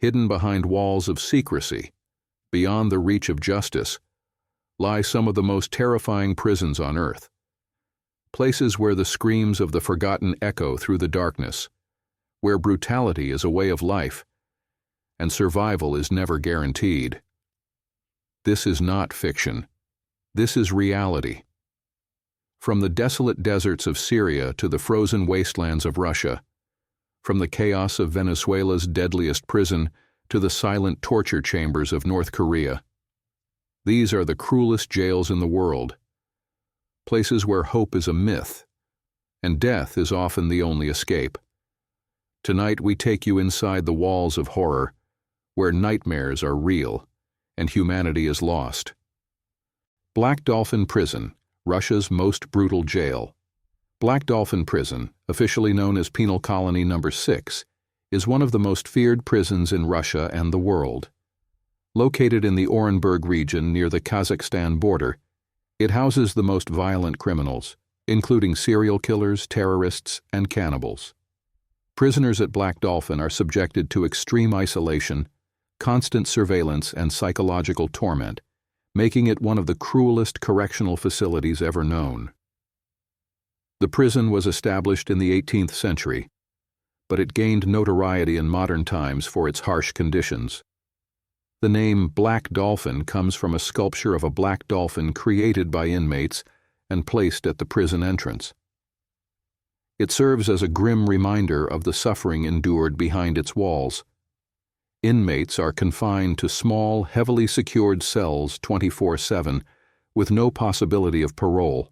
Hidden behind walls of secrecy, beyond the reach of justice, lie some of the most terrifying prisons on earth. Places where the screams of the forgotten echo through the darkness, where brutality is a way of life, and survival is never guaranteed. This is not fiction. This is reality. From the desolate deserts of Syria to the frozen wastelands of Russia, from the chaos of Venezuela's deadliest prison to the silent torture chambers of North Korea, these are the cruelest jails in the world, places where hope is a myth, and death is often the only escape. Tonight we take you inside the walls of horror, where nightmares are real and humanity is lost. Black Dolphin Prison, Russia's most brutal jail. Black Dolphin Prison, officially known as Penal Colony No. 6, is one of the most feared prisons in Russia and the world. Located in the Orenburg region near the Kazakhstan border, it houses the most violent criminals, including serial killers, terrorists, and cannibals. Prisoners at Black Dolphin are subjected to extreme isolation, constant surveillance, and psychological torment, making it one of the cruelest correctional facilities ever known. The prison was established in the 18th century, but it gained notoriety in modern times for its harsh conditions. The name Black Dolphin comes from a sculpture of a black dolphin created by inmates and placed at the prison entrance. It serves as a grim reminder of the suffering endured behind its walls. Inmates are confined to small, heavily secured cells 24/7, with no possibility of parole.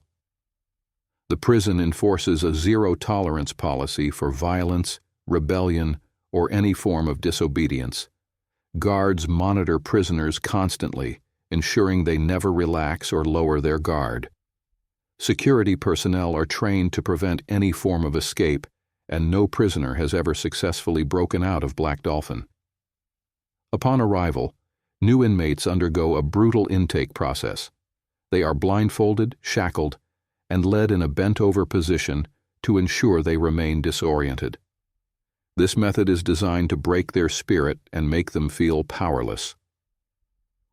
The prison enforces a zero-tolerance policy for violence, rebellion, or any form of disobedience. Guards monitor prisoners constantly, ensuring they never relax or lower their guard. Security personnel are trained to prevent any form of escape, and no prisoner has ever successfully broken out of Black Dolphin. Upon arrival, new inmates undergo a brutal intake process. They are blindfolded, shackled, and led in a bent-over position to ensure they remain disoriented. This method is designed to break their spirit and make them feel powerless.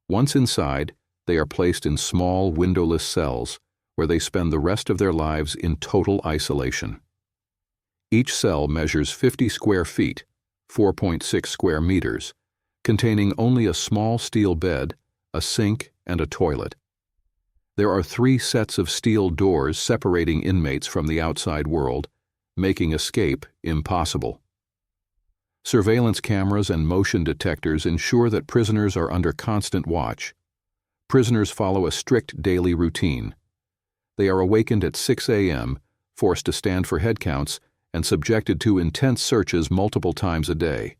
Once inside, they are placed in small, windowless cells where they spend the rest of their lives in total isolation. Each cell measures 50 square feet, 4.6 square meters, containing only a small steel bed, a sink, and a toilet. There are 3 sets of steel doors separating inmates from the outside world, making escape impossible. Surveillance cameras and motion detectors ensure that prisoners are under constant watch. Prisoners follow a strict daily routine. They are awakened at 6 a.m., forced to stand for head counts, and subjected to intense searches multiple times a day.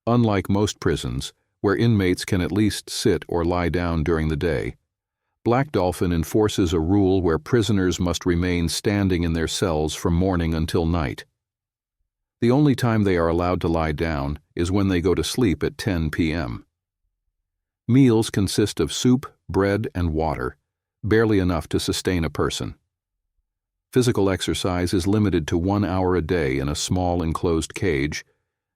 Unlike most prisons, where inmates can at least sit or lie down during the day, Black Dolphin enforces a rule where prisoners must remain standing in their cells from morning until night. The only time they are allowed to lie down is when they go to sleep at 10 p.m. Meals consist of soup, bread, and water, barely enough to sustain a person. Physical exercise is limited to 1 hour a day in a small enclosed cage,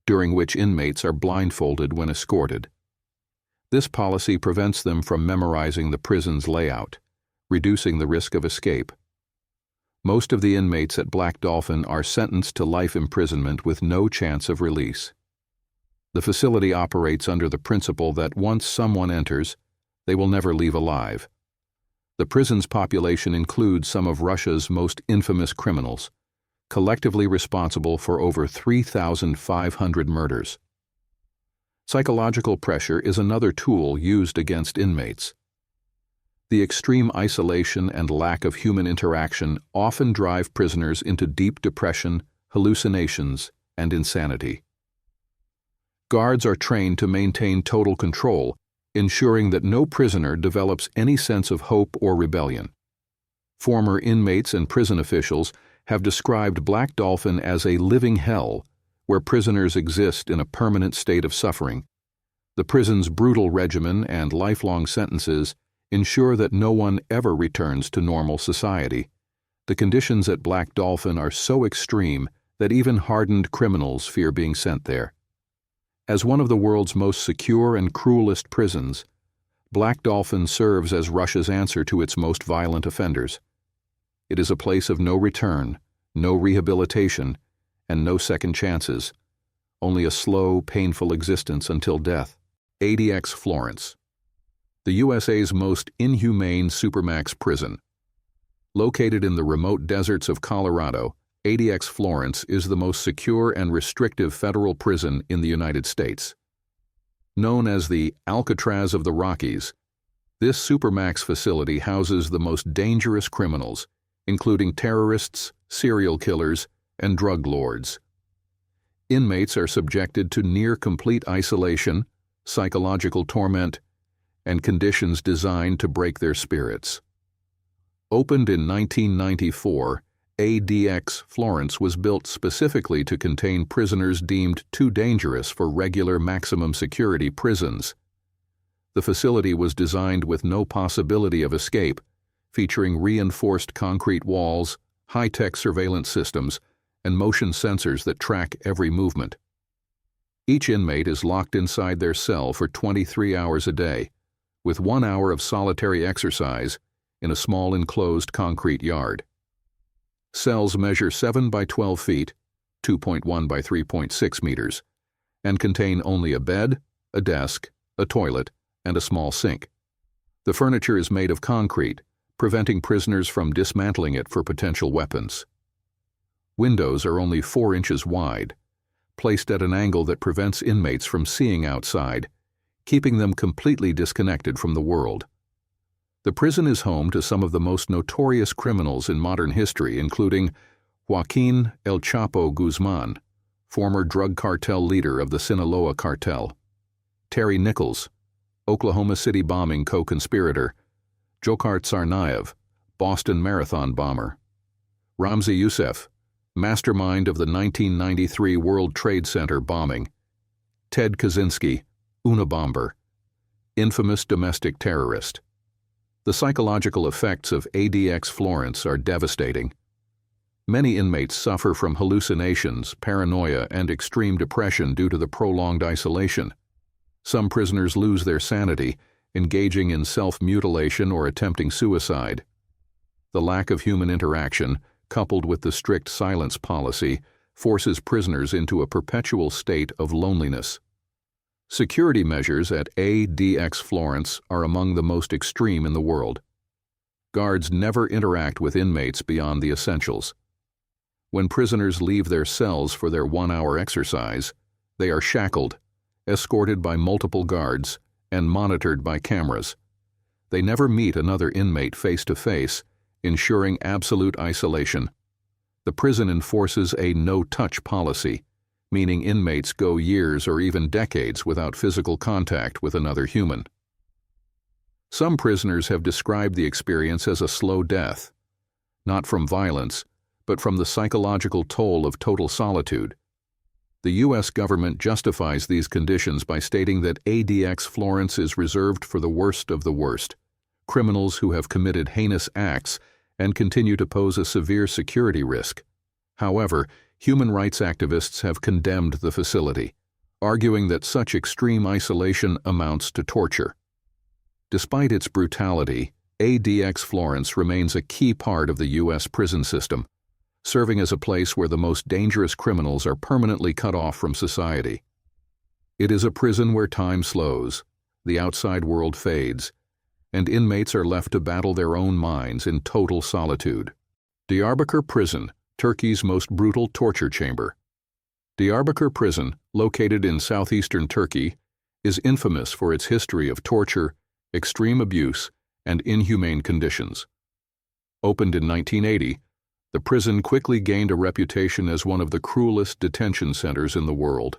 during which inmates are blindfolded when escorted. This policy prevents them from memorizing the prison's layout, reducing the risk of escape. Most of the inmates at Black Dolphin are sentenced to life imprisonment with no chance of release. The facility operates under the principle that once someone enters, they will never leave alive. The prison's population includes some of Russia's most infamous criminals, collectively responsible for over 3,500 murders. Psychological pressure is another tool used against inmates. The extreme isolation and lack of human interaction often drive prisoners into deep depression, hallucinations, and insanity. Guards are trained to maintain total control, ensuring that no prisoner develops any sense of hope or rebellion. Former inmates and prison officials have described Black Dolphin as a living hell, where prisoners exist in a permanent state of suffering. The prison's brutal regimen and lifelong sentences ensure that no one ever returns to normal society. The conditions at Black Dolphin are so extreme that even hardened criminals fear being sent there. As one of the world's most secure and cruelest prisons, Black Dolphin serves as Russia's answer to its most violent offenders. It is a place of no return, no rehabilitation, and no second chances, only a slow, painful existence until death. ADX Florence, the USA's most inhumane supermax prison. Located in the remote deserts of Colorado, ADX Florence is the most secure and restrictive federal prison in the United States. Known as the Alcatraz of the Rockies, this supermax facility houses the most dangerous criminals, including terrorists, serial killers, and drug lords. Inmates are subjected to near-complete isolation, psychological torment, and conditions designed to break their spirits. Opened in 1994, ADX Florence was built specifically to contain prisoners deemed too dangerous for regular maximum security prisons. The facility was designed with no possibility of escape, featuring reinforced concrete walls, high-tech surveillance systems, and motion sensors that track every movement. Each inmate is locked inside their cell for 23 hours a day, with 1 hour of solitary exercise in a small enclosed concrete yard. Cells measure 7 by 12 feet, 2.1 by 3.6 meters, and contain only a bed, a desk, a toilet, and a small sink. The furniture is made of concrete, preventing prisoners from dismantling it for potential weapons. Windows are only 4 inches wide, placed at an angle that prevents inmates from seeing outside, keeping them completely disconnected from the world. The prison is home to some of the most notorious criminals in modern history, including Joaquin El Chapo Guzman, former drug cartel leader of the Sinaloa cartel; Terry Nichols, Oklahoma City bombing co-conspirator; Dzhokhar Tsarnaev, Boston Marathon bomber; Ramzi Youssef, mastermind of the 1993 World Trade Center bombing; Ted Kaczynski, Unabomber, infamous domestic terrorist. The psychological effects of ADX Florence are devastating. Many inmates suffer from hallucinations, paranoia, and extreme depression due to the prolonged isolation. Some prisoners lose their sanity, engaging in self-mutilation or attempting suicide. The lack of human interaction, coupled with the strict silence policy, forces prisoners into a perpetual state of loneliness. Security measures at ADX Florence are among the most extreme in the world. Guards never interact with inmates beyond the essentials. When prisoners leave their cells for their 1-hour exercise, they are shackled, escorted by multiple guards, and monitored by cameras. They never meet another inmate face to face, ensuring absolute isolation. The prison enforces a no-touch policy, meaning inmates go years or even decades without physical contact with another human. Some prisoners have described the experience as a slow death, not from violence, but from the psychological toll of total solitude. The U.S. government justifies these conditions by stating that ADX Florence is reserved for the worst of the worst, criminals who have committed heinous acts and continue to pose a severe security risk. However, human rights activists have condemned the facility, arguing that such extreme isolation amounts to torture. Despite its brutality, ADX Florence remains a key part of the U.S. prison system, serving as a place where the most dangerous criminals are permanently cut off from society. It is a prison where time slows, the outside world fades, and inmates are left to battle their own minds in total solitude. Diyarbakır Prison, Turkey's most brutal torture chamber. Diyarbakır Prison, located in southeastern Turkey, is infamous for its history of torture, extreme abuse, and inhumane conditions. Opened in 1980, the prison quickly gained a reputation as one of the cruelest detention centers in the world.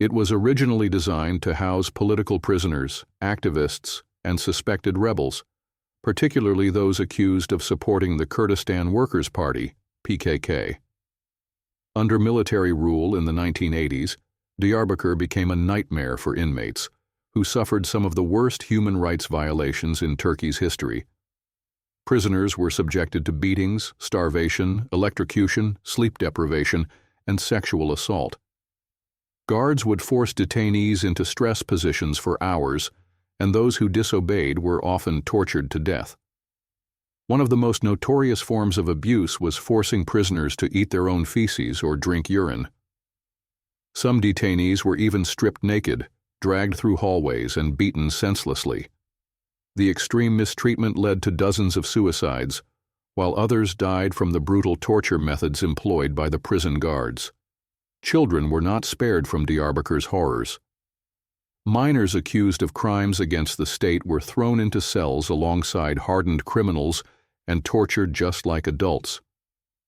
It was originally designed to house political prisoners, activists, and suspected rebels, particularly those accused of supporting the Kurdistan Workers' Party, PKK. Under military rule in the 1980s, Diyarbakır became a nightmare for inmates, who suffered some of the worst human rights violations in Turkey's history. Prisoners were subjected to beatings, starvation, electrocution, sleep deprivation, and sexual assault. Guards would force detainees into stress positions for hours, and those who disobeyed were often tortured to death. One of the most notorious forms of abuse was forcing prisoners to eat their own feces or drink urine. Some detainees were even stripped naked, dragged through hallways, and beaten senselessly. The extreme mistreatment led to dozens of suicides, while others died from the brutal torture methods employed by the prison guards. Children were not spared from Diyarbakır's horrors. Minors accused of crimes against the state were thrown into cells alongside hardened criminals and tortured just like adults.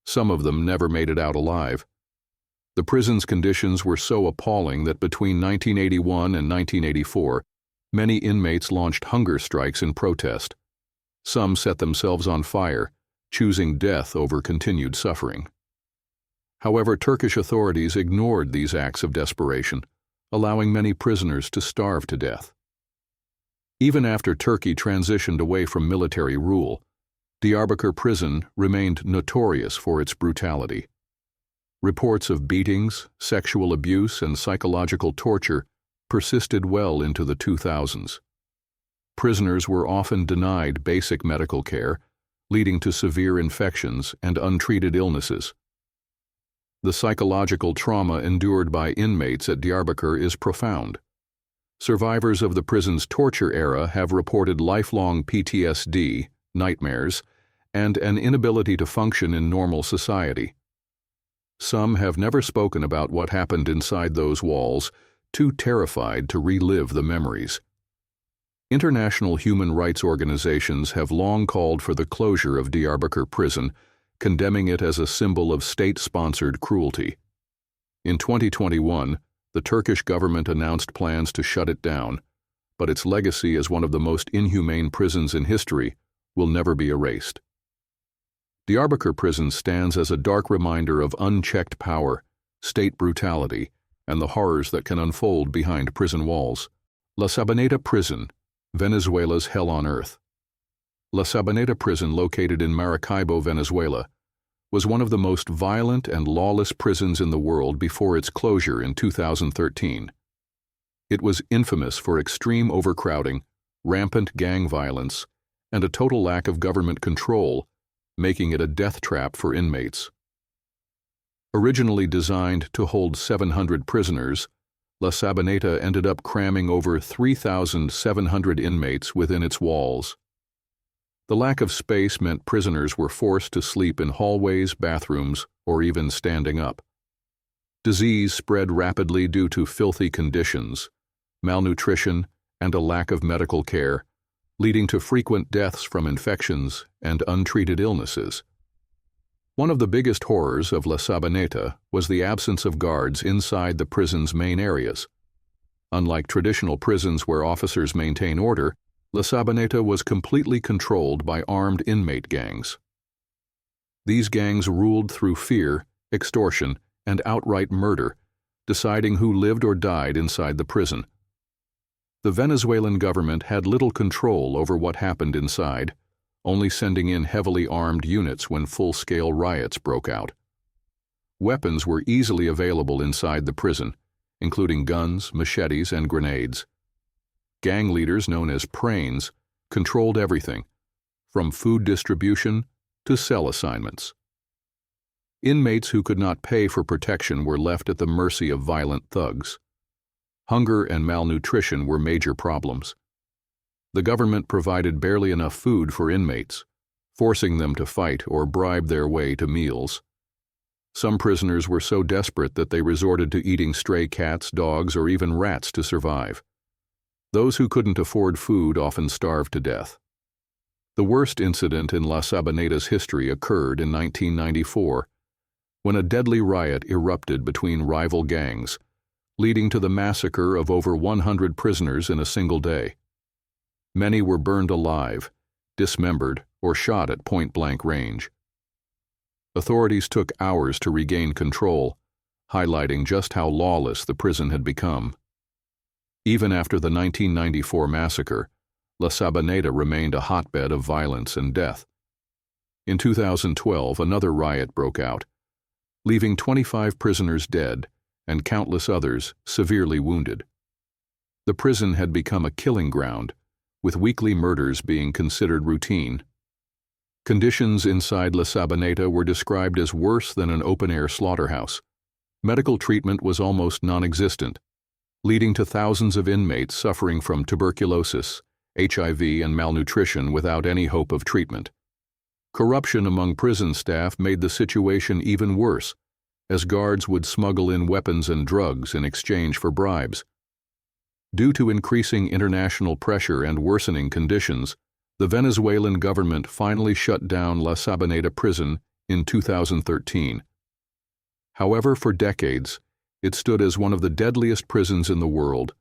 Some of them never made it out alive. The prison's conditions were so appalling that between 1981 and 1984, many inmates launched hunger strikes in protest. Some set themselves on fire, choosing death over continued suffering. However, Turkish authorities ignored these acts of desperation, allowing many prisoners to starve to death. Even after Turkey transitioned away from military rule, Diyarbakır Prison remained notorious for its brutality. Reports of beatings, sexual abuse, and psychological torture persisted well into the 2000s. Prisoners were often denied basic medical care, leading to severe infections and untreated illnesses. The psychological trauma endured by inmates at Diyarbakır is profound. Survivors of the prison's torture era have reported lifelong PTSD, nightmares, and an inability to function in normal society. Some have never spoken about what happened inside those walls, too terrified to relive the memories. International human rights organizations have long called for the closure of Diyarbakır Prison, condemning it as a symbol of state-sponsored cruelty. In 2021, the Turkish government announced plans to shut it down, but its legacy as one of the most inhumane prisons in history will never be erased. Diyarbakır Prison stands as a dark reminder of unchecked power, state brutality, and the horrors that can unfold behind prison walls. La Sabaneta Prison, Venezuela's hell on earth. La Sabaneta Prison, located in Maracaibo, Venezuela, was one of the most violent and lawless prisons in the world before its closure in 2013. It was infamous for extreme overcrowding, rampant gang violence, and a total lack of government control, making it a death trap for inmates. Originally designed to hold 700 prisoners, La Sabaneta ended up cramming over 3,700 inmates within its walls. The lack of space meant prisoners were forced to sleep in hallways, bathrooms, or even standing up. Disease spread rapidly due to filthy conditions, malnutrition, and a lack of medical care, leading to frequent deaths from infections and untreated illnesses. One of the biggest horrors of La Sabaneta was the absence of guards inside the prison's main areas. Unlike traditional prisons where officers maintain order, La Sabaneta was completely controlled by armed inmate gangs. These gangs ruled through fear, extortion, and outright murder, deciding who lived or died inside the prison. The Venezuelan government had little control over what happened inside, only sending in heavily armed units when full-scale riots broke out. Weapons were easily available inside the prison, including guns, machetes, and grenades. Gang leaders known as pranes controlled everything, from food distribution to cell assignments. Inmates who could not pay for protection were left at the mercy of violent thugs. Hunger and malnutrition were major problems. The government provided barely enough food for inmates, forcing them to fight or bribe their way to meals. Some prisoners were so desperate that they resorted to eating stray cats, dogs, or even rats to survive. Those who couldn't afford food often starved to death. The worst incident in La Sabaneta's history occurred in 1994, when a deadly riot erupted between rival gangs, leading to the massacre of over 100 prisoners in a single day. Many were burned alive, dismembered, or shot at point-blank range. Authorities took hours to regain control, highlighting just how lawless the prison had become. Even after the 1994 massacre, La Sabaneta remained a hotbed of violence and death. In 2012, another riot broke out, leaving 25 prisoners dead and countless others severely wounded. The prison had become a killing ground, with weekly murders being considered routine. Conditions inside La Sabaneta were described as worse than an open-air slaughterhouse. Medical treatment was almost non-existent, leading to thousands of inmates suffering from tuberculosis, HIV, and malnutrition without any hope of treatment. Corruption among prison staff made the situation even worse, as guards would smuggle in weapons and drugs in exchange for bribes. Due to increasing international pressure and worsening conditions, the Venezuelan government finally shut down La Sabaneta prison in 2013. However, for decades, it stood as one of the deadliest prisons in the world,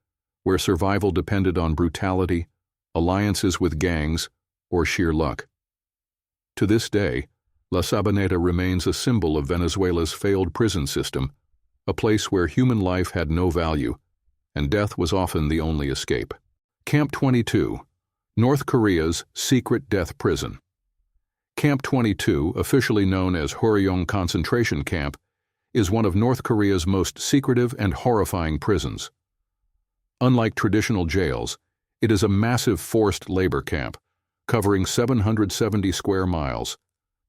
where survival depended on brutality, alliances with gangs, or sheer luck. To this day, La Sabaneta remains a symbol of Venezuela's failed prison system, a place where human life had no value, and death was often the only escape. Camp 22, North Korea's secret death prison. Camp 22, officially known as Horiong concentration camp, is one of North Korea's most secretive and horrifying prisons. Unlike traditional jails, it is a massive forced labor camp, covering 770 square miles,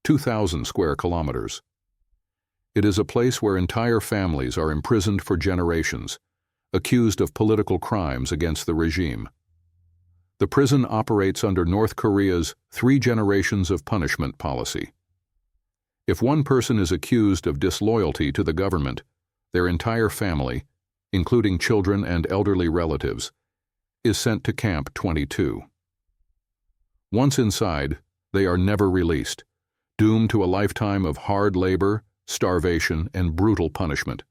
2,000 square kilometers. It is a place where entire families are imprisoned for generations, accused of political crimes against the regime. The prison operates under North Korea's 3 generations of punishment policy. If one person is accused of disloyalty to the government, their entire family, including children and elderly relatives, is sent to Camp 22. Once inside, they are never released, doomed to a lifetime of hard labor, starvation, and brutal punishment.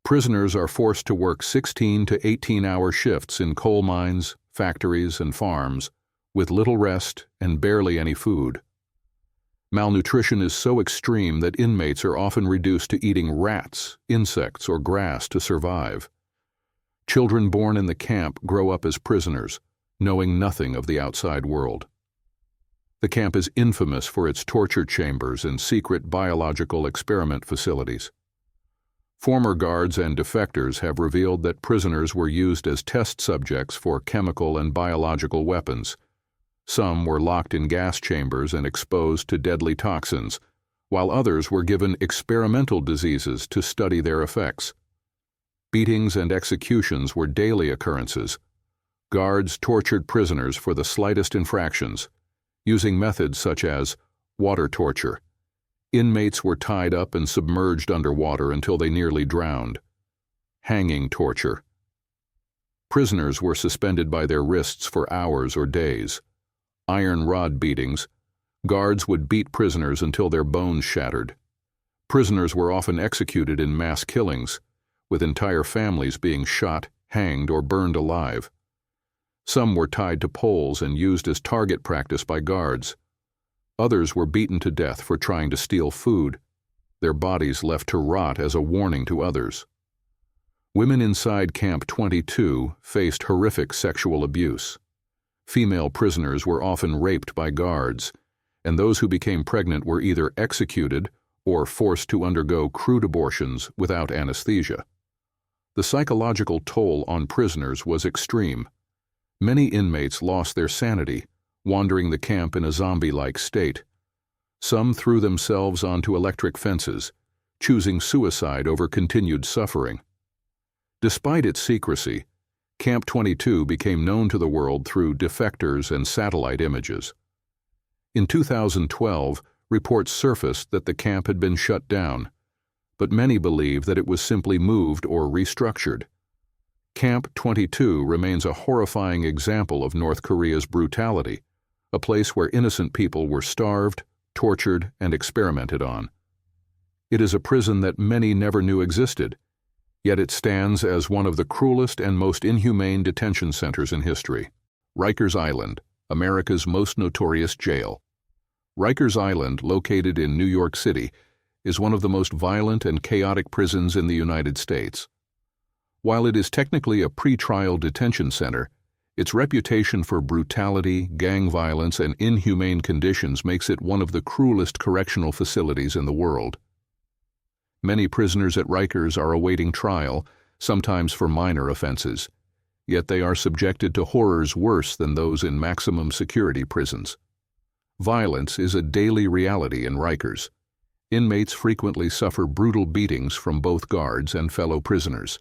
Prisoners are forced to work 16 to 18-hour shifts in coal mines, factories, and farms, with little rest and barely any food. Malnutrition is so extreme that inmates are often reduced to eating rats, insects, or grass to survive. Children born in the camp grow up as prisoners, knowing nothing of the outside world. The camp is infamous for its torture chambers and secret biological experiment facilities. Former guards and defectors have revealed that prisoners were used as test subjects for chemical and biological weapons. Some were locked in gas chambers and exposed to deadly toxins, while others were given experimental diseases to study their effects. Beatings and executions were daily occurrences. Guards tortured prisoners for the slightest infractions, using methods such as water torture. Inmates were tied up and submerged underwater until they nearly drowned. Hanging torture. Prisoners were suspended by their wrists for hours or days. Iron rod beatings. Guards would beat prisoners until their bones shattered. Prisoners were often executed in mass killings, with entire families being shot, hanged, or burned alive. Some were tied to poles and used as target practice by guards. Others were beaten to death for trying to steal food, their bodies left to rot as a warning to others. Women inside Camp 22 faced horrific sexual abuse. Female prisoners were often raped by guards, and those who became pregnant were either executed or forced to undergo crude abortions without anesthesia. The psychological toll on prisoners was extreme. Many inmates lost their sanity, wandering the camp in a zombie-like state. Some threw themselves onto electric fences, choosing suicide over continued suffering. Despite its secrecy, Camp 22 became known to the world through defectors and satellite images. In 2012, reports surfaced that the camp had been shut down, but many believe that it was simply moved or restructured. Camp 22 remains a horrifying example of North Korea's brutality, a place where innocent people were starved, tortured, and experimented on. It is a prison that many never knew existed, yet it stands as one of the cruelest and most inhumane detention centers in history. Rikers Island, America's most notorious jail. Rikers Island, located in New York City, is one of the most violent and chaotic prisons in the United States. While it is technically a pre-trial detention center, its reputation for brutality, gang violence, and inhumane conditions makes it one of the cruelest correctional facilities in the world. Many prisoners at Rikers are awaiting trial, sometimes for minor offenses, yet they are subjected to horrors worse than those in maximum security prisons. Violence is a daily reality in Rikers. Inmates frequently suffer brutal beatings from both guards and fellow prisoners.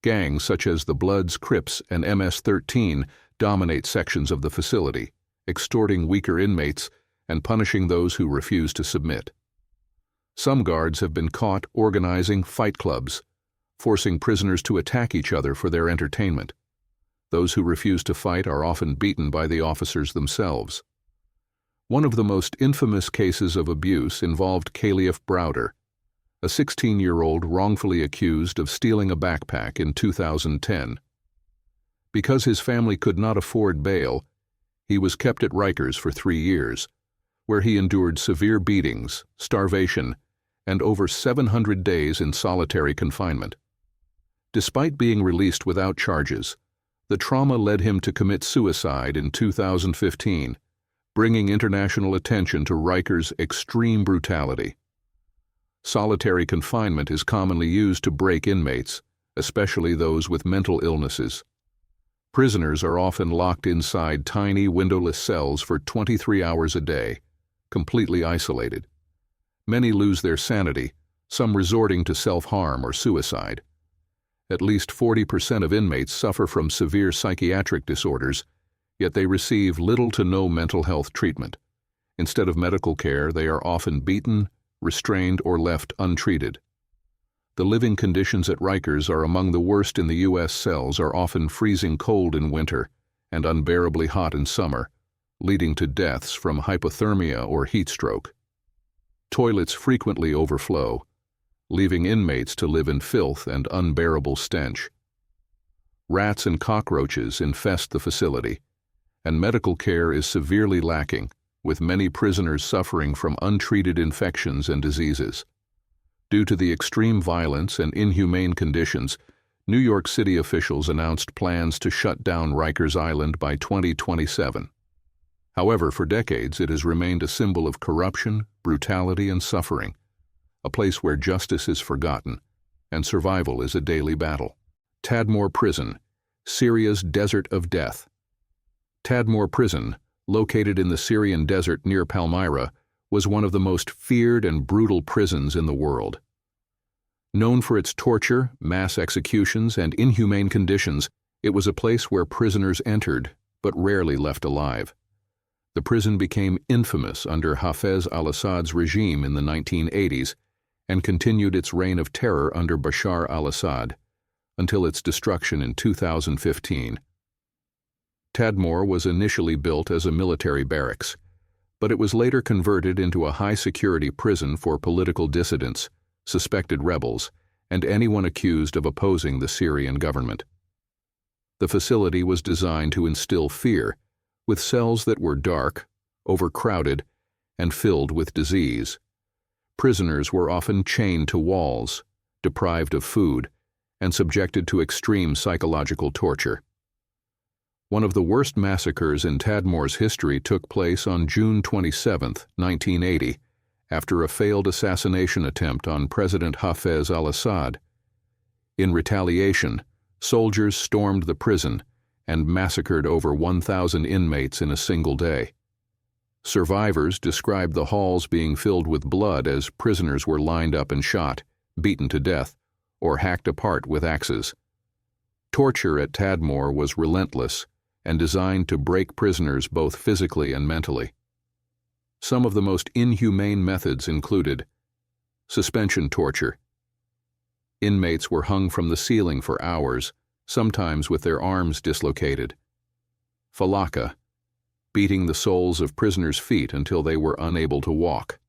Gangs such as the Bloods, Crips, and MS-13 dominate sections of the facility, extorting weaker inmates and punishing those who refuse to submit. Some guards have been caught organizing fight clubs, forcing prisoners to attack each other for their entertainment. Those who refuse to fight are often beaten by the officers themselves. One of the most infamous cases of abuse involved Caliph Browder, a 16-year-old wrongfully accused of stealing a backpack in 2010. Because his family could not afford bail, he was kept at Rikers for 3 years, where he endured severe beatings, starvation, and over 700 days in solitary confinement. Despite being released without charges, the trauma led him to commit suicide in 2015, bringing international attention to Rikers' extreme brutality. Solitary confinement is commonly used to break inmates, especially those with mental illnesses. Prisoners are often locked inside tiny, windowless cells for 23 hours a day, completely isolated. Many lose their sanity, some resorting to self-harm or suicide. At least 40% of inmates suffer from severe psychiatric disorders, yet they receive little to no mental health treatment. Instead of medical care, they are often beaten, restrained, or left untreated. The living conditions at Rikers are among the worst in the U.S. Cells are often freezing cold in winter and unbearably hot in summer, leading to deaths from hypothermia or heat stroke. Toilets frequently overflow, leaving inmates to live in filth and unbearable stench. Rats and cockroaches infest the facility, and medical care is severely lacking, with many prisoners suffering from untreated infections and diseases. Due to the extreme violence and inhumane conditions, New York City officials announced plans to shut down Rikers Island by 2027. However, for decades it has remained a symbol of corruption, brutality, and suffering, a place where justice is forgotten and survival is a daily battle. Tadmor Prison, Syria's desert of death. Tadmor Prison, located in the Syrian desert near Palmyra, was one of the most feared and brutal prisons in the world. Known for its torture, mass executions, and inhumane conditions, it was a place where prisoners entered, but rarely left alive. The prison became infamous under Hafez al-Assad's regime in the 1980s and continued its reign of terror under Bashar al-Assad until its destruction in 2015. Tadmor was initially built as a military barracks, but it was later converted into a high-security prison for political dissidents, suspected rebels, and anyone accused of opposing the Syrian government. The facility was designed to instill fear, with cells that were dark, overcrowded, and filled with disease. Prisoners were often chained to walls, deprived of food, and subjected to extreme psychological torture. One of the worst massacres in Tadmor's history took place on June 27, 1980, after a failed assassination attempt on President Hafez al-Assad. In retaliation, soldiers stormed the prison and massacred over 1,000 inmates in a single day. Survivors described the halls being filled with blood as prisoners were lined up and shot, beaten to death, or hacked apart with axes. Torture at Tadmor was relentless and designed to break prisoners both physically and mentally. Some of the most inhumane methods included suspension torture. Inmates were hung from the ceiling for hours, sometimes with their arms dislocated. Falaka, beating the soles of prisoners' feet until they were unable to walk.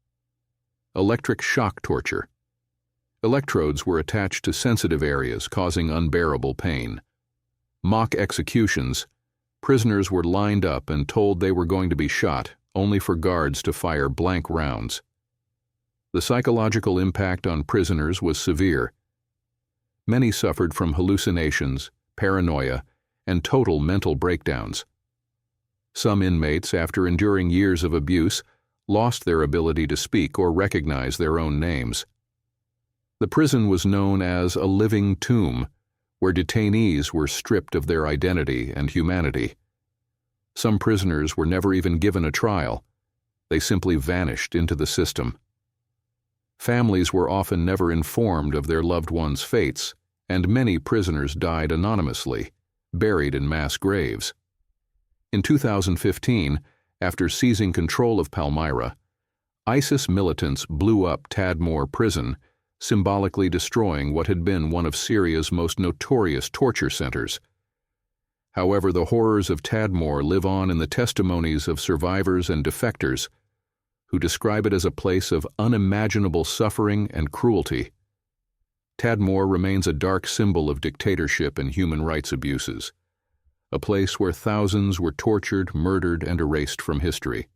Electric shock torture. Electrodes were attached to sensitive areas, causing unbearable pain. Mock executions. Prisoners were lined up and told they were going to be shot, only for guards to fire blank rounds. The psychological impact on prisoners was severe. Many suffered from hallucinations, paranoia, and total mental breakdowns. Some inmates, after enduring years of abuse, lost their ability to speak or recognize their own names. The prison was known as a living tomb, where detainees were stripped of their identity and humanity. Some prisoners were never even given a trial. They simply vanished into the system. Families were often never informed of their loved ones' fates, and many prisoners died anonymously, buried in mass graves. In 2015, after seizing control of Palmyra, ISIS militants blew up Tadmor Prison, symbolically destroying what had been one of Syria's most notorious torture centers. However, the horrors of Tadmor live on in the testimonies of survivors and defectors, who describe it as a place of unimaginable suffering and cruelty. Tadmor remains a dark symbol of dictatorship and human rights abuses, a place where thousands were tortured, murdered, and erased from history.